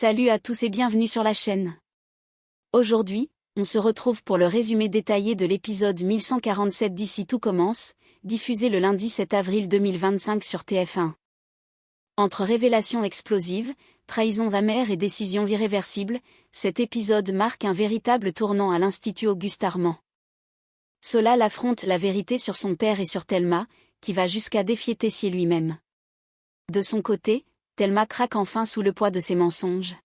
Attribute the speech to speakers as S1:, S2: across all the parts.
S1: Salut à tous et bienvenue sur la chaîne. Aujourd'hui, on se retrouve pour le résumé détaillé de l'épisode 1147 d'Ici tout commence, diffusé le lundi 7 avril 2025 sur TF1. Entre révélations explosives, trahisons amères et décisions irréversibles, cet épisode marque un véritable tournant à l'Institut Auguste Armand. Solal affronte la vérité sur son père et sur Thelma, qui va jusqu'à défier Tessier lui-même. De son côté, Thelma craque enfin sous le poids de ses mensonges.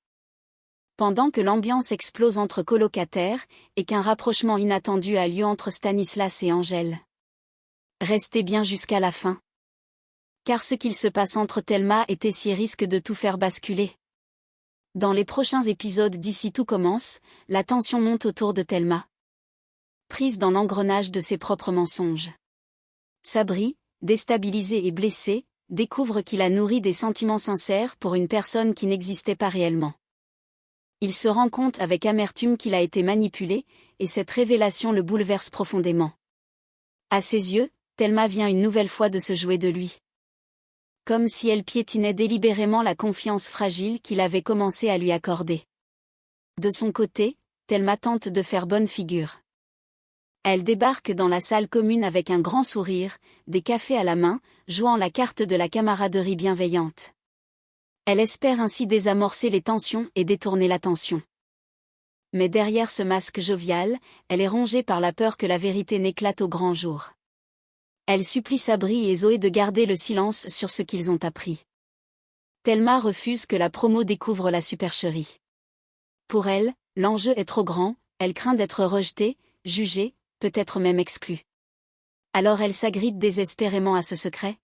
S1: Pendant que l'ambiance explose entre colocataires et qu'un rapprochement inattendu a lieu entre Stanislas et Angèle. Restez bien jusqu'à la fin. Car ce qu'il se passe entre Thelma et Tessier risque de tout faire basculer. Dans les prochains épisodes d'Ici tout commence, la tension monte autour de Thelma. Prise dans l'engrenage de ses propres mensonges. Sabri, déstabilisé et blessé, découvre qu'il a nourri des sentiments sincères pour une personne qui n'existait pas réellement. Il se rend compte avec amertume qu'il a été manipulé, et cette révélation le bouleverse profondément. À ses yeux, Thelma vient une nouvelle fois de se jouer de lui. Comme si elle piétinait délibérément la confiance fragile qu'il avait commencé à lui accorder. De son côté, Thelma tente de faire bonne figure. Elle débarque dans la salle commune avec un grand sourire, des cafés à la main, jouant la carte de la camaraderie bienveillante. Elle espère ainsi désamorcer les tensions et détourner l'attention. Mais derrière ce masque jovial, elle est rongée par la peur que la vérité n'éclate au grand jour. Elle supplie Sabri et Zoé de garder le silence sur ce qu'ils ont appris. Thelma refuse que la promo découvre la supercherie. Pour elle, l'enjeu est trop grand, elle craint d'être rejetée, jugée, peut-être même exclue. Alors elle s'agrippe désespérément à ce secret,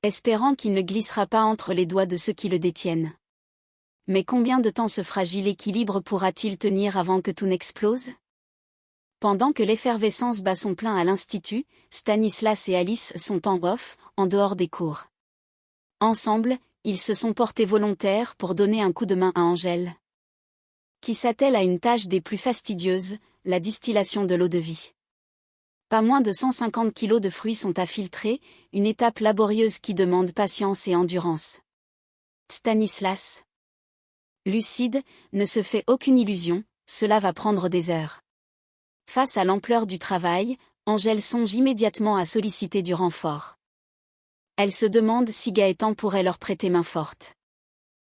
S1: espérant qu'il ne glissera pas entre les doigts de ceux qui le détiennent. Mais combien de temps ce fragile équilibre pourra-t-il tenir avant que tout n'explose? Pendant que l'effervescence bat son plein à l'Institut, Stanislas et Alice sont en off, en dehors des cours. Ensemble, ils se sont portés volontaires pour donner un coup de main à Angèle, qui s'attelle à une tâche des plus fastidieuses, la distillation de l'eau-de-vie. Pas moins de 150 kilos de fruits sont à filtrer, une étape laborieuse qui demande patience et endurance. Stanislas, lucide, ne se fait aucune illusion, cela va prendre des heures. Face à l'ampleur du travail, Angèle songe immédiatement à solliciter du renfort. Elle se demande si Gaëtan pourrait leur prêter main forte.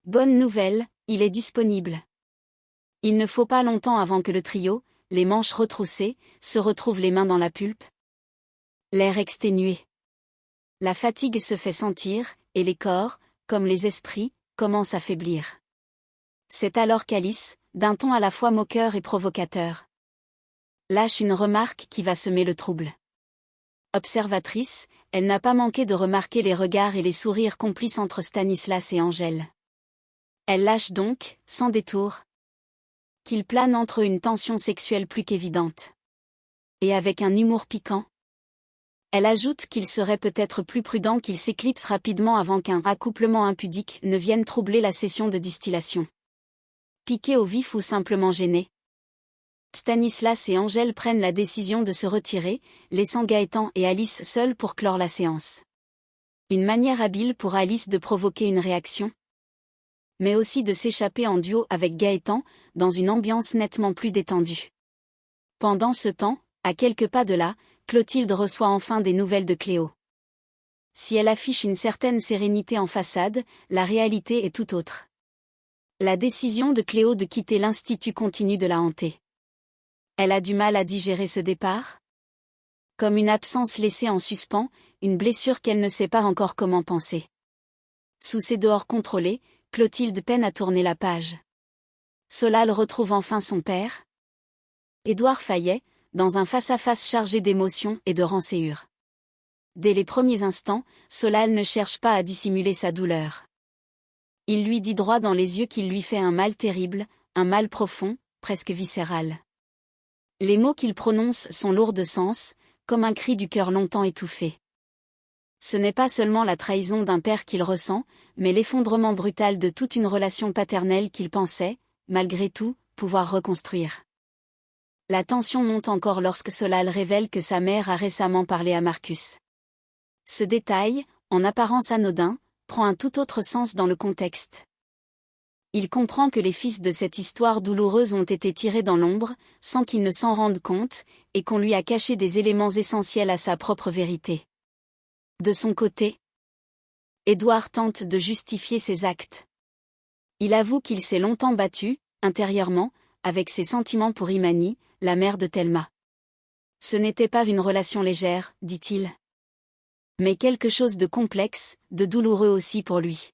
S1: Bonne nouvelle, il est disponible. Il ne faut pas longtemps avant que le trio, les manches retroussées, se retrouvent les mains dans la pulpe. L'air exténué. La fatigue se fait sentir, et les corps, comme les esprits, commencent à faiblir. C'est alors qu'Alice, d'un ton à la fois moqueur et provocateur, lâche une remarque qui va semer le trouble. Observatrice, elle n'a pas manqué de remarquer les regards et les sourires complices entre Stanislas et Angèle. Elle lâche donc, sans détour, qu'il plane entre eux une tension sexuelle plus qu'évidente. Et avec un humour piquant. Elle ajoute qu'il serait peut-être plus prudent qu'il s'éclipse rapidement avant qu'un accouplement impudique ne vienne troubler la session de distillation. Piqué au vif ou simplement gêné, Stanislas et Angèle prennent la décision de se retirer, laissant Gaëtan et Alice seuls pour clore la séance. Une manière habile pour Alice de provoquer une réaction, mais aussi de s'échapper en duo avec Gaëtan, dans une ambiance nettement plus détendue. Pendant ce temps, à quelques pas de là, Clotilde reçoit enfin des nouvelles de Cléo. Si elle affiche une certaine sérénité en façade, la réalité est tout autre. La décision de Cléo de quitter l'Institut continue de la hanter. Elle a du mal à digérer ce départ. Comme une absence laissée en suspens, une blessure qu'elle ne sait pas encore comment penser. Sous ses dehors contrôlés, Clotilde peine à tourner la page. Solal retrouve enfin son père. Édouard Fayet, dans un face-à-face chargé d'émotions et de rançéures. Dès les premiers instants, Solal ne cherche pas à dissimuler sa douleur. Il lui dit droit dans les yeux qu'il lui fait un mal terrible, un mal profond, presque viscéral. Les mots qu'il prononce sont lourds de sens, comme un cri du cœur longtemps étouffé. Ce n'est pas seulement la trahison d'un père qu'il ressent, mais l'effondrement brutal de toute une relation paternelle qu'il pensait, malgré tout, pouvoir reconstruire. La tension monte encore lorsque Solal révèle que sa mère a récemment parlé à Marcus. Ce détail, en apparence anodin, prend un tout autre sens dans le contexte. Il comprend que les fils de cette histoire douloureuse ont été tirés dans l'ombre, sans qu'il ne s'en rende compte, et qu'on lui a caché des éléments essentiels à sa propre vérité. De son côté, Édouard tente de justifier ses actes. Il avoue qu'il s'est longtemps battu, intérieurement, avec ses sentiments pour Imani, la mère de Thelma. Ce n'était pas une relation légère, dit-il. Mais quelque chose de complexe, de douloureux aussi pour lui.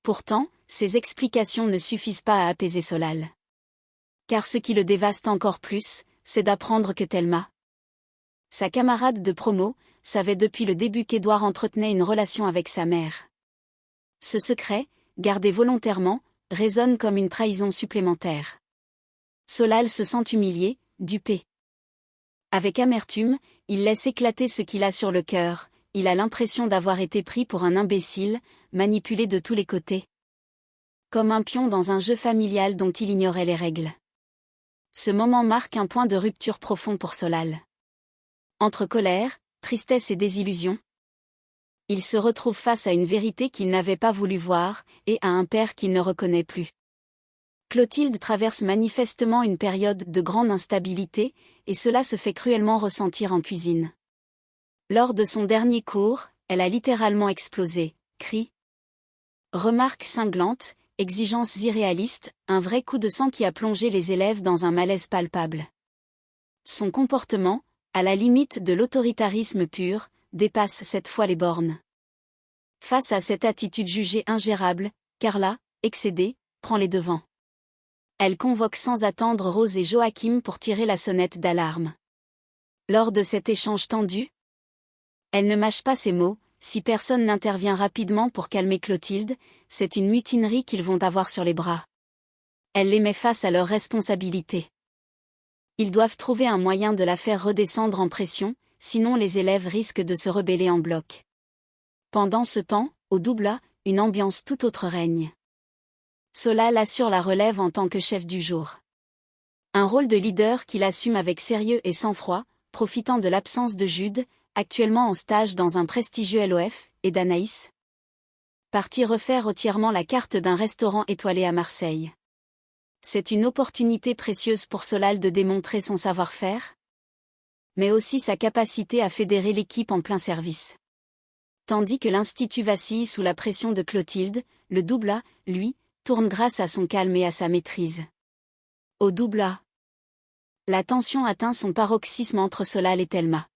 S1: Pourtant, ces explications ne suffisent pas à apaiser Solal. Car ce qui le dévaste encore plus, c'est d'apprendre que Thelma, sa camarade de promo, savait depuis le début qu'Édouard entretenait une relation avec sa mère. Ce secret, gardé volontairement, résonne comme une trahison supplémentaire. Solal se sent humilié, dupé. Avec amertume, il laisse éclater ce qu'il a sur le cœur, il a l'impression d'avoir été pris pour un imbécile, manipulé de tous les côtés. Comme un pion dans un jeu familial dont il ignorait les règles. Ce moment marque un point de rupture profond pour Solal. Entre colère, tristesse et désillusion, il se retrouve face à une vérité qu'il n'avait pas voulu voir, et à un père qu'il ne reconnaît plus. Clotilde traverse manifestement une période de grande instabilité, et cela se fait cruellement ressentir en cuisine. Lors de son dernier cours, elle a littéralement explosé, cris, remarques cinglantes, exigences irréalistes, un vrai coup de sang qui a plongé les élèves dans un malaise palpable. Son comportement, à la limite de l'autoritarisme pur, dépasse cette fois les bornes. Face à cette attitude jugée ingérable, Carla, excédée, prend les devants. Elle convoque sans attendre Rose et Joachim pour tirer la sonnette d'alarme. Lors de cet échange tendu, elle ne mâche pas ses mots, si personne n'intervient rapidement pour calmer Clotilde, c'est une mutinerie qu'ils vont avoir sur les bras. Elle les met face à leurs responsabilités. Ils doivent trouver un moyen de la faire redescendre en pression, sinon les élèves risquent de se rebeller en bloc. Pendant ce temps, au Doubla, une ambiance tout autre règne. Solal assure la relève en tant que chef du jour. Un rôle de leader qu'il assume avec sérieux et sang-froid, profitant de l'absence de Jude, actuellement en stage dans un prestigieux LOF, et d'Anaïs, parti refaire entièrement la carte d'un restaurant étoilé à Marseille. C'est une opportunité précieuse pour Solal de démontrer son savoir-faire, mais aussi sa capacité à fédérer l'équipe en plein service. Tandis que l'Institut vacille sous la pression de Clotilde, le Doubla, lui, tourne grâce à son calme et à sa maîtrise. Au Doubla, la tension atteint son paroxysme entre Solal et Thelma.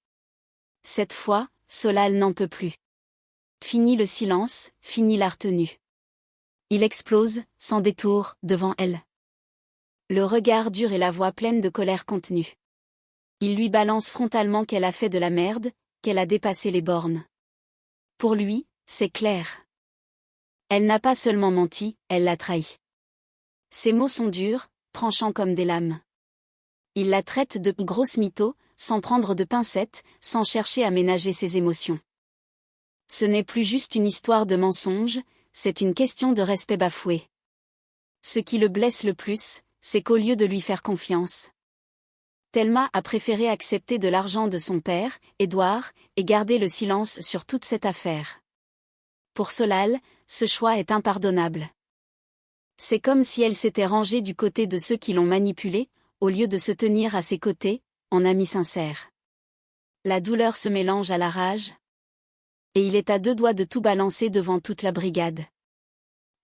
S1: Cette fois, Solal n'en peut plus. Fini le silence, fini la retenue. Il explose, sans détour, devant elle. Le regard dur et la voix pleine de colère contenue. Il lui balance frontalement qu'elle a fait de la merde, qu'elle a dépassé les bornes. Pour lui, c'est clair. Elle n'a pas seulement menti, elle l'a trahi. Ses mots sont durs, tranchants comme des lames. Il la traite de grosse mytho, sans prendre de pincettes, sans chercher à ménager ses émotions. Ce n'est plus juste une histoire de mensonge, c'est une question de respect bafoué. Ce qui le blesse le plus, c'est qu'au lieu de lui faire confiance, Thelma a préféré accepter de l'argent de son père, Édouard, et garder le silence sur toute cette affaire. Pour Solal, ce choix est impardonnable. C'est comme si elle s'était rangée du côté de ceux qui l'ont manipulée, au lieu de se tenir à ses côtés, en ami sincère. La douleur se mélange à la rage, et il est à deux doigts de tout balancer devant toute la brigade.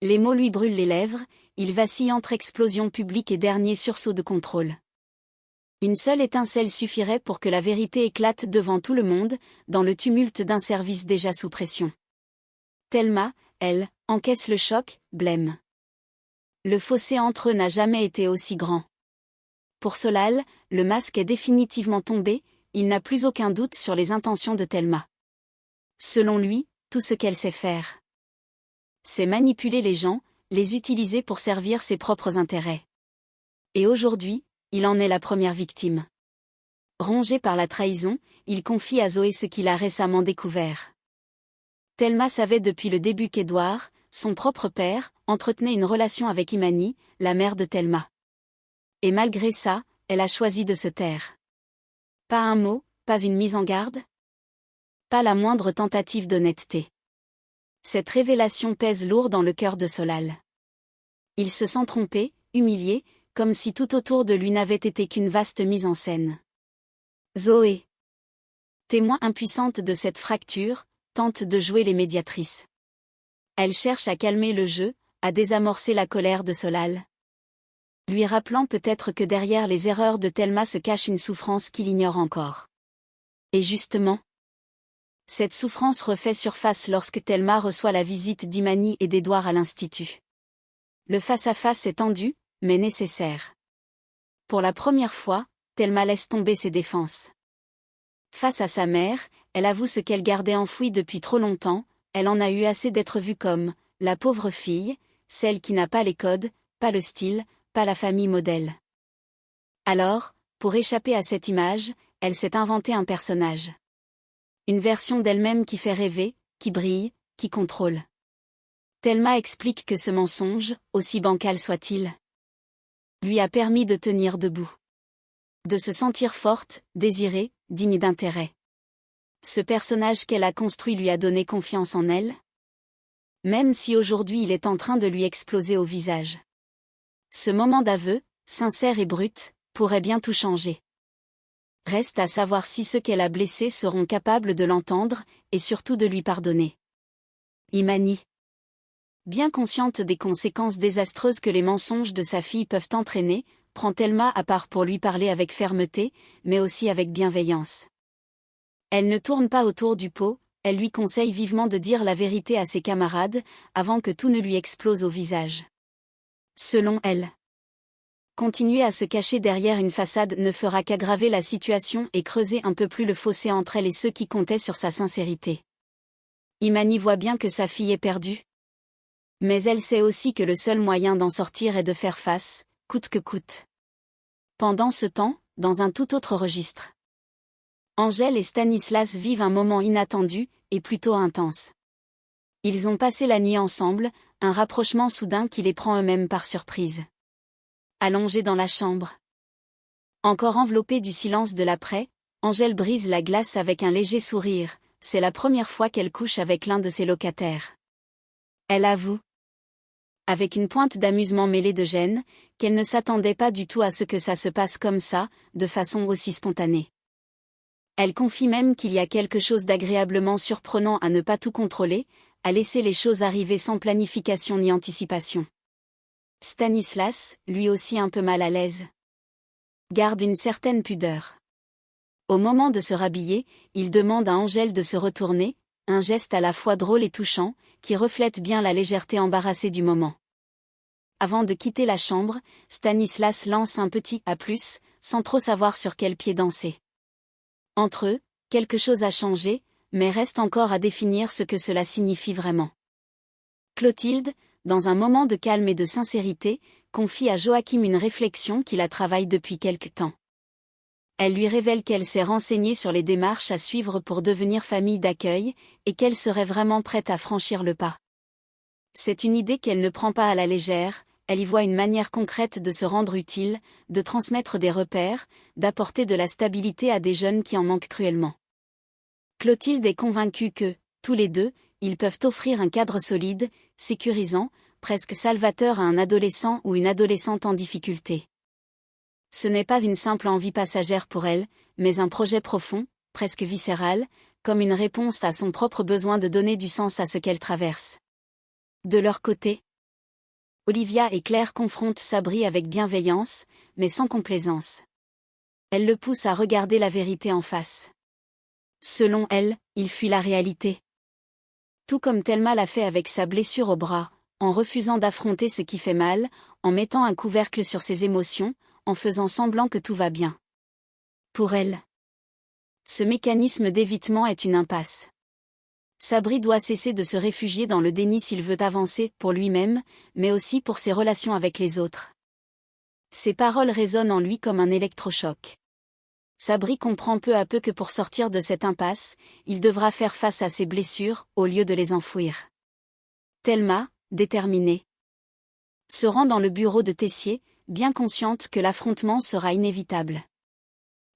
S1: Les mots lui brûlent les lèvres, il vacille entre explosion publique et dernier sursaut de contrôle. Une seule étincelle suffirait pour que la vérité éclate devant tout le monde, dans le tumulte d'un service déjà sous pression. Thelma, elle, encaisse le choc, blême. Le fossé entre eux n'a jamais été aussi grand. Pour Solal, le masque est définitivement tombé, il n'a plus aucun doute sur les intentions de Thelma. Selon lui, tout ce qu'elle sait faire, c'est manipuler les gens, les utiliser pour servir ses propres intérêts. Et aujourd'hui, il en est la première victime. Rongé par la trahison, il confie à Zoé ce qu'il a récemment découvert. Thelma savait depuis le début qu'Édouard, son propre père, entretenait une relation avec Imani, la mère de Thelma. Et malgré ça, elle a choisi de se taire. Pas un mot, pas une mise en garde? Pas la moindre tentative d'honnêteté. Cette révélation pèse lourd dans le cœur de Solal. Il se sent trompé, humilié, comme si tout autour de lui n'avait été qu'une vaste mise en scène. Zoé, témoin impuissante de cette fracture, tente de jouer les médiatrices. Elle cherche à calmer le jeu, à désamorcer la colère de Solal. Lui rappelant peut-être que derrière les erreurs de Thelma se cache une souffrance qu'il ignore encore. Et justement, cette souffrance refait surface lorsque Thelma reçoit la visite d'Imani et d'Édouard à l'Institut. Le face-à-face est tendu, mais nécessaire. Pour la première fois, Thelma laisse tomber ses défenses. Face à sa mère, elle avoue ce qu'elle gardait enfoui depuis trop longtemps, elle en a eu assez d'être vue comme la pauvre fille, celle qui n'a pas les codes, pas le style, pas la famille modèle. Alors, pour échapper à cette image, elle s'est inventé un personnage. Une version d'elle-même qui fait rêver, qui brille, qui contrôle. Thelma explique que ce mensonge, aussi bancal soit-il, lui a permis de tenir debout. De se sentir forte, désirée, digne d'intérêt. Ce personnage qu'elle a construit lui a donné confiance en elle, même si aujourd'hui il est en train de lui exploser au visage. Ce moment d'aveu, sincère et brut, pourrait bien tout changer. Reste à savoir si ceux qu'elle a blessés seront capables de l'entendre, et surtout de lui pardonner. Imani. Bien consciente des conséquences désastreuses que les mensonges de sa fille peuvent entraîner, prend Thelma à part pour lui parler avec fermeté, mais aussi avec bienveillance. Elle ne tourne pas autour du pot, elle lui conseille vivement de dire la vérité à ses camarades, avant que tout ne lui explose au visage. Selon elle, continuer à se cacher derrière une façade ne fera qu'aggraver la situation et creuser un peu plus le fossé entre elle et ceux qui comptaient sur sa sincérité. Imani voit bien que sa fille est perdue. Mais elle sait aussi que le seul moyen d'en sortir est de faire face, coûte que coûte. Pendant ce temps, dans un tout autre registre, Angèle et Stanislas vivent un moment inattendu, et plutôt intense. Ils ont passé la nuit ensemble, un rapprochement soudain qui les prend eux-mêmes par surprise. Allongée dans la chambre, encore enveloppée du silence de l'après, Angèle brise la glace avec un léger sourire, c'est la première fois qu'elle couche avec l'un de ses locataires. Elle avoue, avec une pointe d'amusement mêlée de gêne, qu'elle ne s'attendait pas du tout à ce que ça se passe comme ça, de façon aussi spontanée. Elle confie même qu'il y a quelque chose d'agréablement surprenant à ne pas tout contrôler, à laisser les choses arriver sans planification ni anticipation. Stanislas, lui aussi un peu mal à l'aise, garde une certaine pudeur. Au moment de se rhabiller, il demande à Angèle de se retourner, un geste à la fois drôle et touchant, qui reflète bien la légèreté embarrassée du moment. Avant de quitter la chambre, Stanislas lance un petit « à plus », sans trop savoir sur quel pied danser. Entre eux, quelque chose a changé, mais reste encore à définir ce que cela signifie vraiment. Clotilde, dans un moment de calme et de sincérité, confie à Joachim une réflexion qui la travaille depuis quelque temps. Elle lui révèle qu'elle s'est renseignée sur les démarches à suivre pour devenir famille d'accueil, et qu'elle serait vraiment prête à franchir le pas. C'est une idée qu'elle ne prend pas à la légère, elle y voit une manière concrète de se rendre utile, de transmettre des repères, d'apporter de la stabilité à des jeunes qui en manquent cruellement. Clotilde est convaincue que, tous les deux, ils peuvent offrir un cadre solide, sécurisant, presque salvateur à un adolescent ou une adolescente en difficulté. Ce n'est pas une simple envie passagère pour elle, mais un projet profond, presque viscéral, comme une réponse à son propre besoin de donner du sens à ce qu'elle traverse. De leur côté, Olivia et Claire confrontent Sabri avec bienveillance, mais sans complaisance. Elle le pousse à regarder la vérité en face. Selon elle, il fuit la réalité. Tout comme Thelma l'a fait avec sa blessure au bras, en refusant d'affronter ce qui fait mal, en mettant un couvercle sur ses émotions, en faisant semblant que tout va bien. Pour elle, ce mécanisme d'évitement est une impasse. Sabri doit cesser de se réfugier dans le déni s'il veut avancer pour lui-même, mais aussi pour ses relations avec les autres. Ses paroles résonnent en lui comme un électrochoc. Sabri comprend peu à peu que pour sortir de cette impasse, il devra faire face à ses blessures, au lieu de les enfouir. Thelma, déterminée, se rend dans le bureau de Tessier, bien consciente que l'affrontement sera inévitable.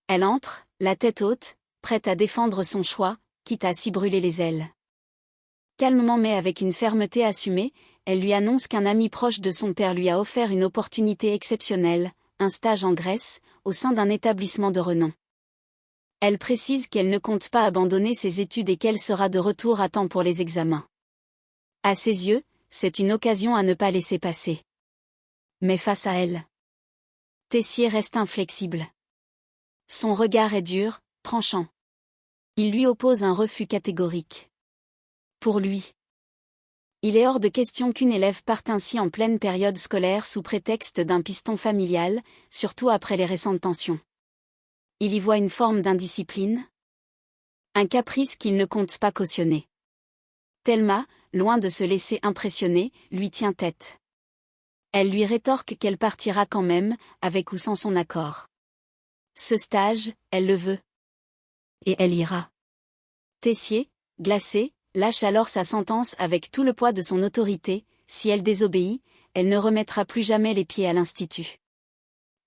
S1: Elle entre, la tête haute, prête à défendre son choix, quitte à s'y brûler les ailes. Calmement mais avec une fermeté assumée, elle lui annonce qu'un ami proche de son père lui a offert une opportunité exceptionnelle, un stage en Grèce, au sein d'un établissement de renom. Elle précise qu'elle ne compte pas abandonner ses études et qu'elle sera de retour à temps pour les examens. À ses yeux, c'est une occasion à ne pas laisser passer. Mais face à elle, Tessier reste inflexible. Son regard est dur, tranchant. Il lui oppose un refus catégorique. Pour lui, il est hors de question qu'une élève parte ainsi en pleine période scolaire sous prétexte d'un piston familial, surtout après les récentes tensions. Il y voit une forme d'indiscipline, un caprice qu'il ne compte pas cautionner. Thelma, loin de se laisser impressionner, lui tient tête. Elle lui rétorque qu'elle partira quand même, avec ou sans son accord. Ce stage, elle le veut. Et elle ira. Tessier, glacé, lâche alors sa sentence avec tout le poids de son autorité: si elle désobéit, elle ne remettra plus jamais les pieds à l'institut.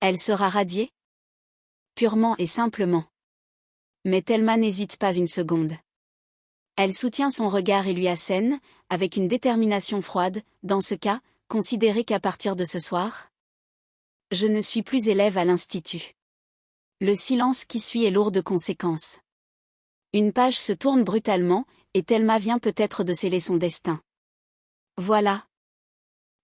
S1: Elle sera radiée? Purement et simplement. Mais Thelma n'hésite pas une seconde. Elle soutient son regard et lui assène, avec une détermination froide: dans ce cas, considérez qu'à partir de ce soir, je ne suis plus élève à l'institut. Le silence qui suit est lourd de conséquences. Une page se tourne brutalement, et Thelma vient peut-être de sceller son destin. Voilà.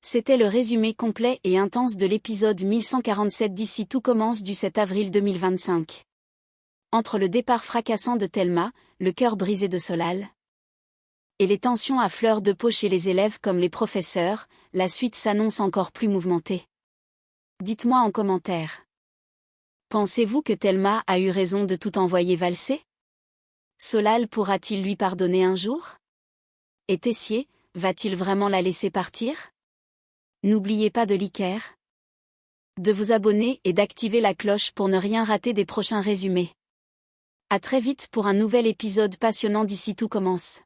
S1: C'était le résumé complet et intense de l'épisode 1147 d'Ici tout commence du 7 avril 2025. Entre le départ fracassant de Thelma, le cœur brisé de Solal, et les tensions à fleur de peau chez les élèves comme les professeurs, la suite s'annonce encore plus mouvementée. Dites-moi en commentaire. Pensez-vous que Thelma a eu raison de tout envoyer valser? Solal pourra-t-il lui pardonner un jour? Et Tessier, va-t-il vraiment la laisser partir? N'oubliez pas de liker, de vous abonner et d'activer la cloche pour ne rien rater des prochains résumés. À très vite pour un nouvel épisode passionnant d'Ici tout commence.